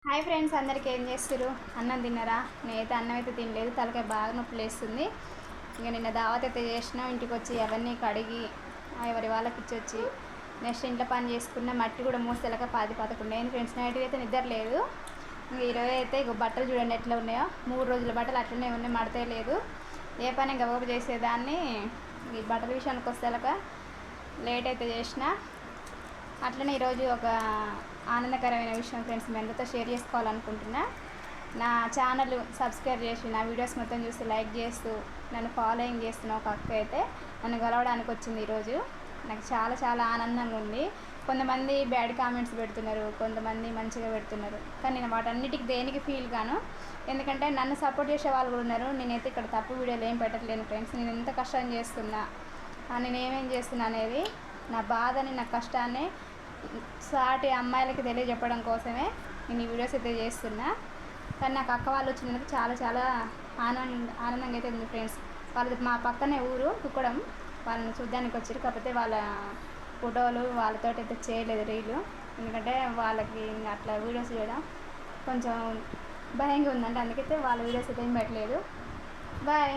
Hi friends, అందరికీ ఏం చేస్తారు? అన్నం తిన్నారా? నేనైతే అన్నం అయితే తినలేదు, తలకాయ బాగా నొప్పి లేస్తుంది. ఇంకా నిన్న దావత్ అయితే చేసిన, ఇంటికి వచ్చి అవన్నీ కడిగి ఎవరి వాళ్ళకి ఇచ్చి నెక్స్ట్ ఇంట్లో పని చేసుకున్న, మట్టి కూడా మోసేలాగా 10-11 అయింది ఫ్రెండ్స్. నైట్ అయితే నిద్ర లేదు. ఇంకా ఈరోజు అయితే ఇక బట్టలు చూడండి ఎట్లా ఉన్నాయో, 3 రోజుల బట్టలు అట్లనే ఉన్నాయి, మడతే లేదు. ఏ పని గబగబ చేసేదాన్ని. ఈ బట్టల విషయానికి వస్తేలాగా లేట్ అయితే చేసిన. అట్లనే ఈరోజు ఒక ఆనందకరమైన విషయం ఫ్రెండ్స్ మీ అందరితో షేర్ చేసుకోవాలనుకుంటున్నా. నా ఛానల్ సబ్స్క్రైబ్ చేసి నా వీడియోస్ మొత్తం చూసి లైక్ చేస్తూ నన్ను ఫాలోయింగ్ చేస్తున్న ఒక అక్క అయితే నన్ను గెలవడానికి వచ్చింది ఈరోజు. నాకు చాలా చాలా ఆనందంగా ఉంది. కొంతమంది బ్యాడ్ కామెంట్స్ పెడుతున్నారు, కొంతమంది మంచిగా పెడుతున్నారు, కానీ నేను వాటన్నిటికి దేనికి ఫీల్ గాను. ఎందుకంటే నన్ను సపోర్ట్ చేసే వాళ్ళు కూడా ఉన్నారు. నేనైతే ఇక్కడ తప్పు వీడియోలు ఏం పెట్టట్లేను ఫ్రెండ్స్. నేను ఎంత కష్టం చేస్తున్నా, నేను ఏమేం చేస్తున్నా అనేది నా బాధని, నా కష్టాన్ని సాటి అమ్మాయిలకి తెలియజెప్పడం కోసమే నేను ఈ వీడియోస్ అయితే చేస్తున్నా. కానీ నాకు అక్క వాళ్ళు వచ్చినందుకు చాలా చాలా ఆనందంగా అయితే ఉంది ఫ్రెండ్స్. వాళ్ళు మా పక్కనే ఊరు కుక్కడం, వాళ్ళని చూడ్డానికి వచ్చారు. కాకపోతే వాళ్ళ ఫోటోలు వాళ్ళతో అయితే చేయలేదు రీలు, ఎందుకంటే వాళ్ళకి అట్లా వీడియోస్ చేయడం కొంచెం భయంగా ఉందంటే, అందుకైతే వాళ్ళ వీడియోస్ అయితే ఏం పెట్టలేదు. బాయ్.